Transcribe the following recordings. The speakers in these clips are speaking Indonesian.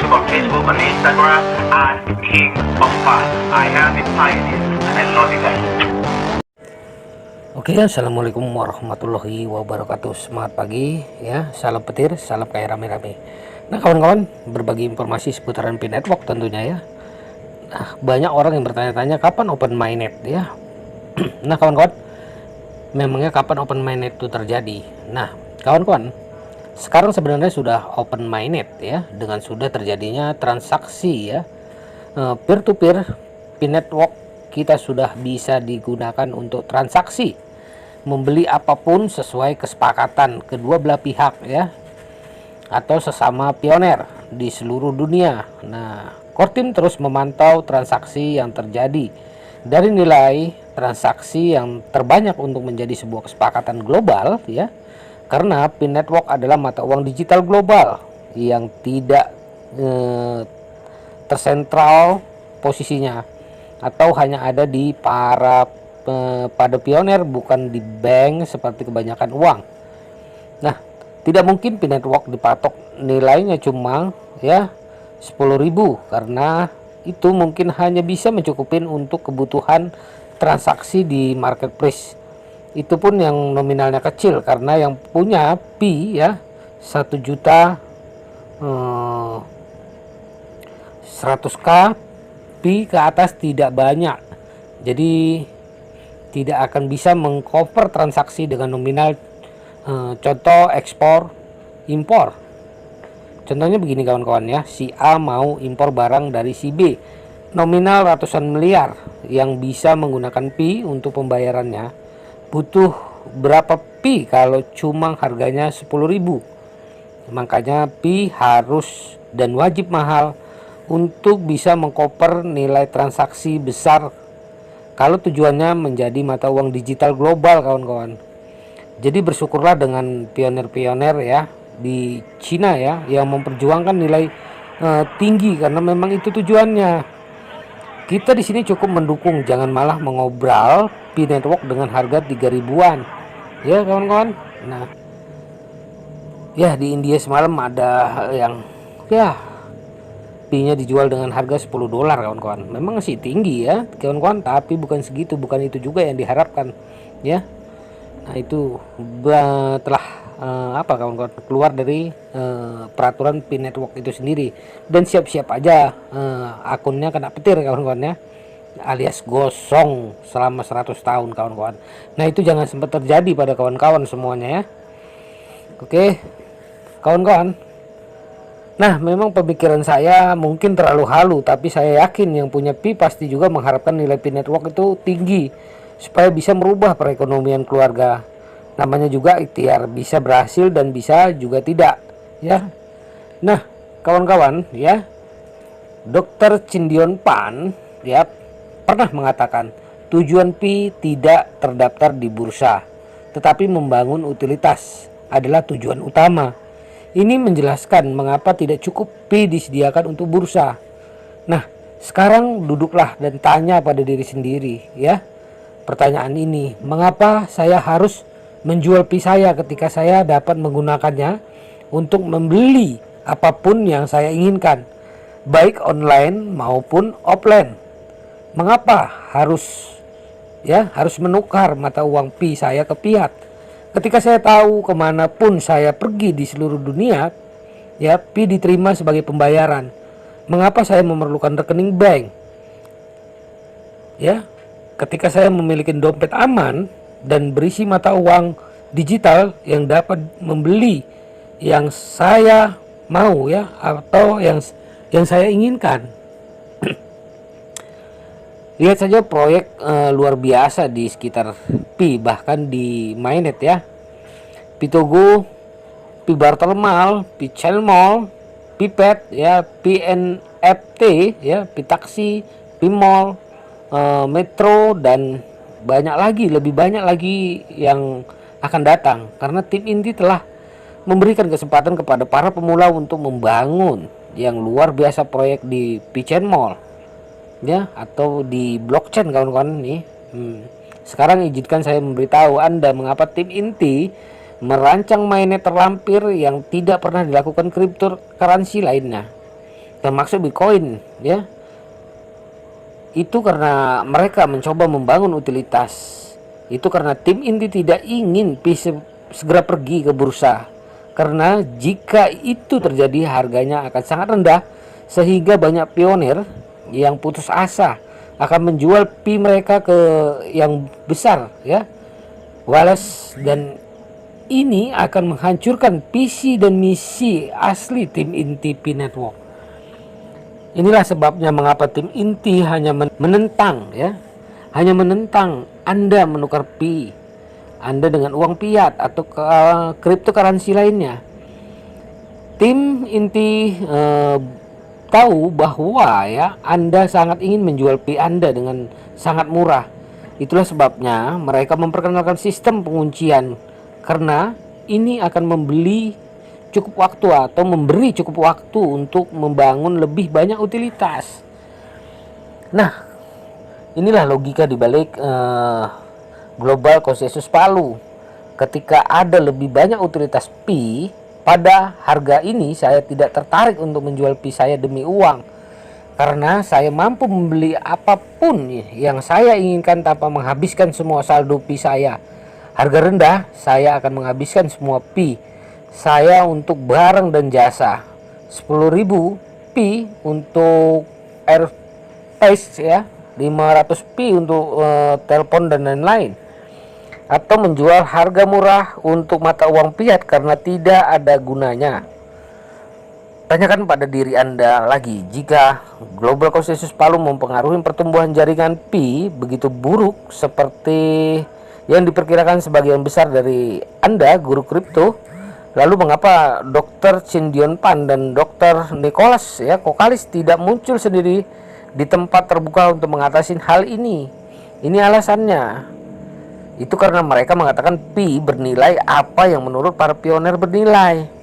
active on Facebook and Instagram at King of Fun. I have been pioneer and I love you guys. Oke, assalamualaikum warahmatullahi wabarakatuh. Semangat pagi ya, salam petir, salam kaya rame-rame. Nah kawan-kawan, berbagi informasi seputaran Pi Network tentunya ya. Nah, banyak orang yang bertanya-tanya kapan open mainnet ya. Nah kawan-kawan, memangnya kapan open mainnet itu terjadi? Nah kawan-kawan, sekarang sebenarnya sudah open mainnet ya, dengan sudah terjadinya transaksi ya, peer to peer. Pi Network kita sudah bisa digunakan untuk transaksi membeli apapun sesuai kesepakatan kedua belah pihak ya, atau sesama pioner di seluruh dunia. Nah, Core Team terus memantau transaksi yang terjadi dari nilai transaksi yang terbanyak untuk menjadi sebuah kesepakatan global ya, karena Pi Network adalah mata uang digital global yang tidak tersentral posisinya, atau hanya ada di pada pioner, bukan di bank seperti kebanyakan uang. Nah, tidak mungkin Pi Network dipatok nilainya cuma ya 10.000, karena itu mungkin hanya bisa mencukupin untuk kebutuhan transaksi di marketplace. Itu pun yang nominalnya kecil, karena yang punya Pi ya 1 juta 100k Pi ke atas tidak banyak. Jadi tidak akan bisa mengcover transaksi dengan nominal contoh ekspor impor. Contohnya begini kawan-kawan ya, si A mau impor barang dari si B nominal ratusan miliar, yang bisa menggunakan Pi untuk pembayarannya butuh berapa Pi kalau cuma harganya 10.000. Makanya Pi harus dan wajib mahal untuk bisa mengcover nilai transaksi besar kalau tujuannya menjadi mata uang digital global kawan-kawan. Jadi bersyukurlah dengan pioner-pioner ya di Cina ya, yang memperjuangkan nilai tinggi, karena memang itu tujuannya. Kita di sini cukup mendukung, jangan malah mengobral Pi Network dengan harga 3.000-an ya kawan-kawan. Nah ya, di India semalam ada yang ya Pi-nya dijual dengan harga $10 kawan-kawan. Memang sih tinggi ya kawan-kawan, tapi bukan segitu, bukan itu juga yang diharapkan ya. Nah itu telah kawan-kawan keluar dari peraturan Pi Network itu sendiri, dan siap-siap aja akunnya kena petir kawan-kawan ya, alias gosong selama 100 tahun kawan-kawan. Nah itu jangan sempat terjadi pada kawan-kawan semuanya ya. Oke kawan-kawan. Nah memang pemikiran saya mungkin terlalu halu, tapi saya yakin yang punya Pi pasti juga mengharapkan nilai Pi Network itu tinggi supaya bisa merubah perekonomian keluarga. Namanya juga ikhtiar, bisa berhasil dan bisa juga tidak ya. Nah kawan-kawan ya, Dr. Chindion Pan ya pernah mengatakan tujuan Pi tidak terdaftar di bursa, tetapi membangun utilitas adalah tujuan utama. Ini menjelaskan mengapa tidak cukup Pi disediakan untuk bursa. Nah, sekarang duduklah dan tanya pada diri sendiri ya. Pertanyaan ini, mengapa saya harus menjual Pi saya ketika saya dapat menggunakannya untuk membeli apapun yang saya inginkan, baik online maupun offline? Mengapa harus menukar mata uang Pi saya ke fiat? Ketika saya tahu kemanapun saya pergi di seluruh dunia ya, Pi diterima sebagai pembayaran. Mengapa saya memerlukan rekening bank ya, ketika saya memiliki dompet aman dan berisi mata uang digital yang dapat membeli yang saya mau ya, atau yang saya inginkan. Lihat saja proyek luar biasa di sekitar Pi, bahkan di mainnet ya. Pi Togo, Pi Bartelmal, Pi Chelmol, Pi Pet ya, Pi NFT ya, Pi Taksi, Pi Mall, Metro, dan banyak lagi, lebih banyak lagi yang akan datang, karena tim inti telah memberikan kesempatan kepada para pemula untuk membangun yang luar biasa proyek di Pi Chelmol ya, atau di blockchain kawan-kawan nih. Sekarang izinkan saya memberitahu Anda mengapa tim inti merancang mainnet terlampir yang tidak pernah dilakukan cryptocurrency lainnya. termasuk Bitcoin, ya. Itu karena mereka mencoba membangun utilitas. Itu karena tim inti tidak ingin Pi segera pergi ke bursa. Karena jika itu terjadi harganya akan sangat rendah, sehingga banyak pionir yang putus asa akan menjual Pi mereka ke yang besar, ya. Wallace, dan ini akan menghancurkan visi dan misi asli tim inti Pi Network. Inilah sebabnya mengapa tim inti hanya menentang, ya, hanya menentang Anda menukar Pi Anda dengan uang fiat atau cryptocurrency lainnya. Tim inti tahu bahwa, ya, Anda sangat ingin menjual Pi Anda dengan sangat murah. Itulah sebabnya mereka memperkenalkan sistem penguncian, karena ini akan memberi cukup waktu untuk membangun lebih banyak utilitas. Nah, inilah logika dibalik global konsensus Palu. Ketika ada lebih banyak utilitas Pi pada harga ini, saya tidak tertarik untuk menjual Pi saya demi uang, karena saya mampu membeli apapun yang saya inginkan tanpa menghabiskan semua saldo Pi saya. Harga rendah, saya akan menghabiskan semua Pi saya untuk barang dan jasa. 10.000 Pi untuk AirPace, ya, 500 Pi untuk telepon dan lain-lain, atau menjual harga murah untuk mata uang fiat karena tidak ada gunanya. Tanyakan pada diri Anda lagi, jika global konsensus Palu mempengaruhi pertumbuhan jaringan Pi begitu buruk seperti yang diperkirakan sebagian besar dari Anda guru kripto, lalu mengapa Dr. Chin Dion Pan dan Dr. Nicholas, ya, Kokalis tidak muncul sendiri di tempat terbuka untuk mengatasi hal ini? Ini alasannya. Itu karena mereka mengatakan Pi bernilai apa yang menurut para pionir bernilai.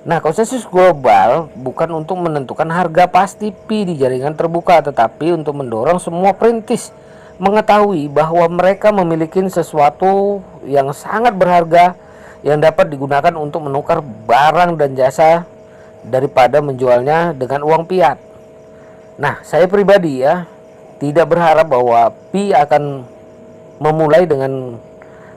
Nah, konsensus global bukan untuk menentukan harga pasti Pi di jaringan terbuka, tetapi untuk mendorong semua perintis mengetahui bahwa mereka memiliki sesuatu yang sangat berharga yang dapat digunakan untuk menukar barang dan jasa daripada menjualnya dengan uang fiat. Nah, saya pribadi, ya, tidak berharap bahwa Pi akan memulai dengan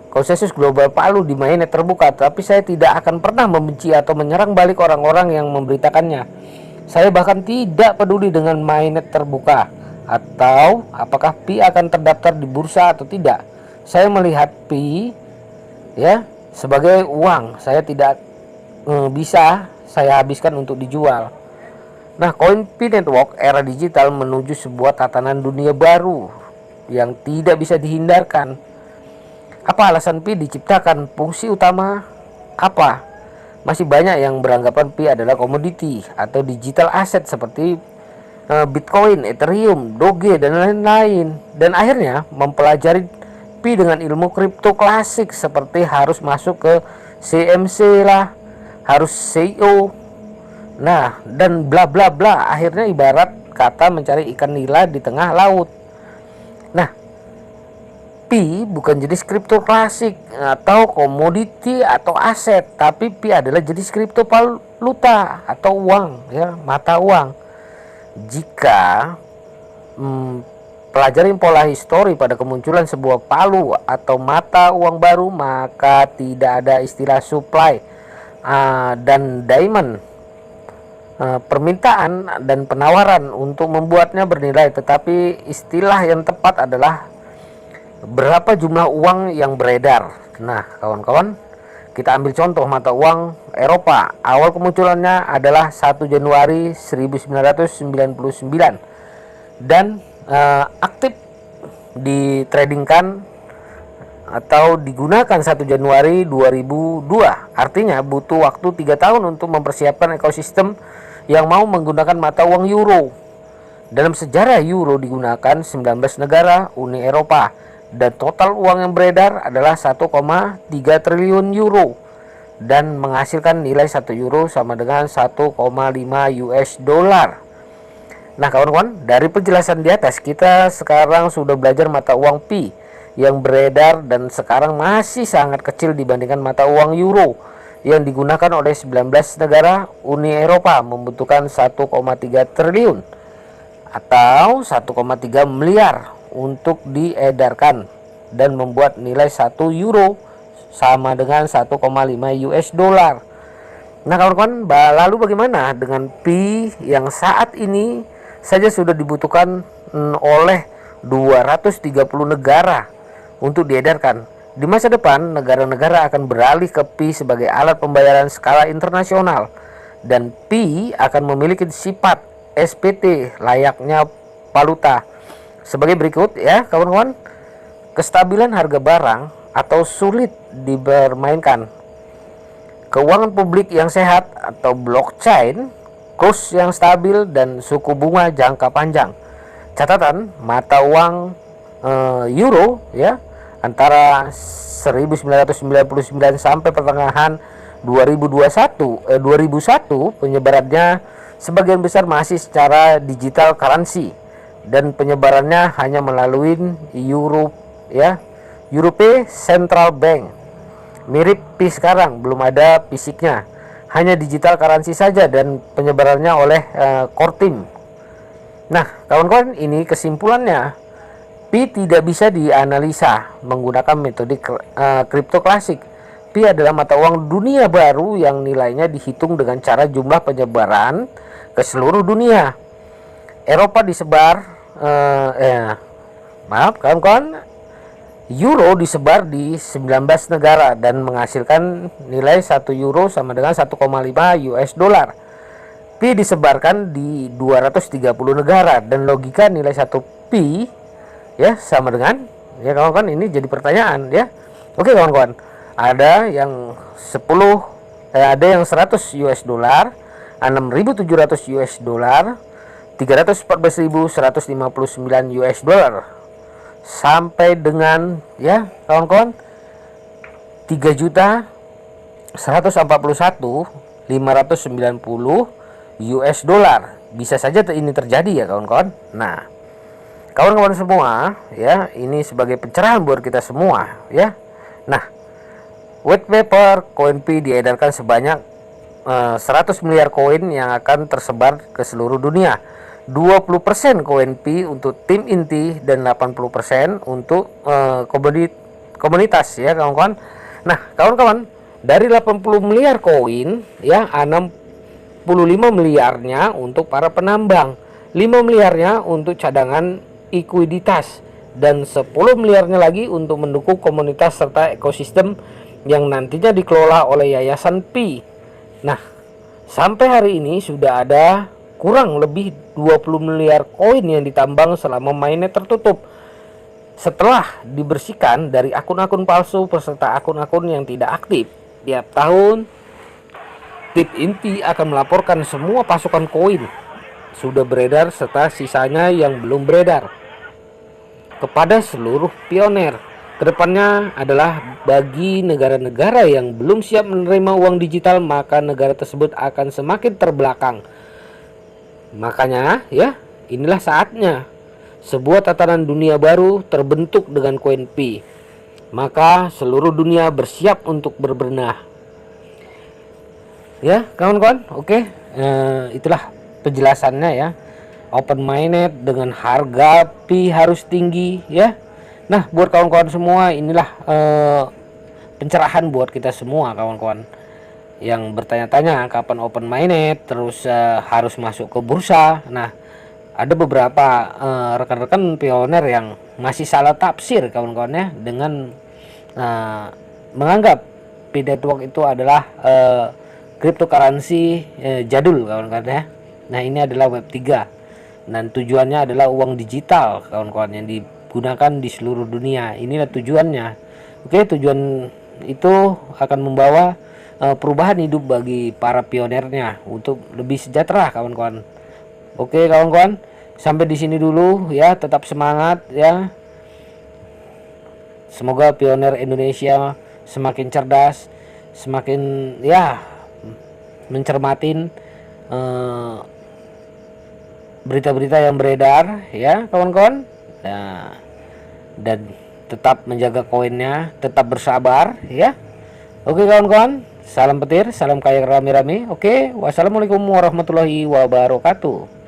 konsensus global Palu di mainnet terbuka, tapi saya tidak akan pernah membenci atau menyerang balik orang-orang yang memberitakannya. Saya bahkan tidak peduli dengan mainnet terbuka atau apakah Pi akan terdaftar di bursa atau tidak. Saya melihat Pi, ya, sebagai uang. Saya tidak bisa saya habiskan untuk dijual. Nah, koin Pi Network era digital menuju sebuah tatanan dunia baru yang tidak bisa dihindarkan. Apa alasan Pi diciptakan? Fungsi utama apa? Masih banyak yang beranggapan Pi adalah komoditi atau digital asset seperti Bitcoin, Ethereum, Doge, dan lain-lain. Dan akhirnya mempelajari Pi dengan ilmu kripto klasik seperti harus masuk ke CMC lah, harus CEO, nah, dan bla bla bla. Akhirnya ibarat kata mencari ikan nila di tengah laut. Nah, Pi bukan jenis kripto klasik atau komoditi atau aset, tapi Pi adalah jenis kripto valuta atau uang, ya, mata uang. Jika pelajari pola histori pada kemunculan sebuah palu atau mata uang baru, maka tidak ada istilah supply dan demand, permintaan dan penawaran untuk membuatnya bernilai, tetapi istilah yang tepat adalah berapa jumlah uang yang beredar. Nah, kawan-kawan, kita ambil contoh mata uang Eropa. Awal kemunculannya adalah 1 Januari 1999 dan aktif ditradingkan atau digunakan 1 Januari 2002. Artinya butuh waktu 3 tahun untuk mempersiapkan ekosistem yang mau menggunakan mata uang euro. Dalam sejarah euro digunakan 19 negara Uni Eropa dan total uang yang beredar adalah 1,3 triliun euro dan menghasilkan nilai 1 euro sama dengan 1,5 US dollar. Nah, kawan-kawan, dari penjelasan di atas kita sekarang sudah belajar mata uang Pi yang beredar dan sekarang masih sangat kecil dibandingkan mata uang euro yang digunakan oleh 19 negara Uni Eropa membutuhkan 1,3 triliun atau 1,3 miliar untuk diedarkan dan membuat nilai 1 euro sama dengan 1,5 US dollar. Nah kawan-kawan, lalu bagaimana dengan pi yang saat ini saja sudah dibutuhkan oleh 230 negara untuk diedarkan? Di masa depan, negara-negara akan beralih ke pi sebagai alat pembayaran skala internasional, dan pi akan memiliki sifat SPT layaknya valuta. Sebagai berikut ya kawan-kawan, kestabilan harga barang atau sulit dipermainkan, keuangan publik yang sehat atau blockchain, kurs yang stabil, dan suku bunga jangka panjang. Catatan, mata uang euro ya antara 1999 sampai pertengahan 2001 penyebarannya sebagian besar masih secara digital currency, dan penyebarannya hanya melalui Euro ya, Europe Central Bank. Mirip pi sekarang, belum ada fisiknya, hanya digital currency saja, dan penyebarannya oleh core team. Nah kawan-kawan, ini kesimpulannya, pi tidak bisa dianalisa menggunakan metode kripto klasik. Pi adalah mata uang dunia baru yang nilainya dihitung dengan cara jumlah penyebaran ke seluruh dunia. Eropa disebar kawan-kawan, euro disebar di 19 negara dan menghasilkan nilai 1 euro sama dengan 1,5 US dollar. Pi disebarkan di 230 negara, dan logika nilai 1 pi ya sama dengan ya kawan-kawan, ini jadi pertanyaan ya. Oke kawan-kawan, ada yang 100 US dollar, 6.700 US dollar, 314.159 US dollar, sampai dengan ya kawan-kawan 3.141.590 US dollar. Bisa saja ini terjadi ya kawan-kawan. Nah kawan-kawan semua ya, ini sebagai pencerahan buat kita semua ya. Nah, white paper koin pi diedarkan sebanyak 100 miliar koin yang akan tersebar ke seluruh dunia. 20% koin pi untuk tim inti dan 80% untuk komunitas ya kawan-kawan. Nah kawan-kawan, dari 80 miliar koin ya, 65 miliarnya untuk para penambang, 5 miliarnya untuk cadangan ekuiditas, dan 10 miliarnya lagi untuk mendukung komunitas serta ekosistem yang nantinya dikelola oleh Yayasan Pi. Nah, sampai hari ini sudah ada kurang lebih 20 miliar koin yang ditambang selama mainnet tertutup. Setelah dibersihkan dari akun-akun palsu beserta akun-akun yang tidak aktif, tiap tahun tim inti akan melaporkan semua pasukan koin sudah beredar serta sisanya yang belum beredar kepada seluruh pioner. Kedepannya adalah bagi negara-negara yang belum siap menerima uang digital, maka negara tersebut akan semakin terbelakang. Makanya ya, inilah saatnya sebuah tatanan dunia baru terbentuk dengan koin pi. Maka seluruh dunia bersiap untuk berbenah. Ya kawan-kawan, oke. Itulah penjelasannya ya. Open mainnet dengan harga pi harus tinggi ya. Nah buat kawan-kawan semua, inilah pencerahan buat kita semua kawan-kawan yang bertanya-tanya kapan open mainnet, terus harus masuk ke bursa. Nah ada beberapa rekan-rekan pioner yang masih salah tafsir kawan-kawan ya, dengan menganggap pi network itu adalah cryptocurrency jadul kawan-kawan ya. Nah ini adalah web 3 dan tujuannya adalah uang digital kawan-kawan yang digunakan di seluruh dunia. Inilah tujuannya. Oke, tujuan itu akan membawa perubahan hidup bagi para pionernya untuk lebih sejahtera kawan-kawan. Oke kawan-kawan, sampai di sini dulu ya, tetap semangat ya. Semoga pioner Indonesia semakin cerdas, semakin ya mencermatin berita-berita yang beredar ya kawan-kawan. Nah, dan tetap menjaga koinnya, tetap bersabar ya. Oke kawan-kawan, Salam petir, salam kaya rame-rame. Oke, wassalamualaikum warahmatullahi wabarakatuh.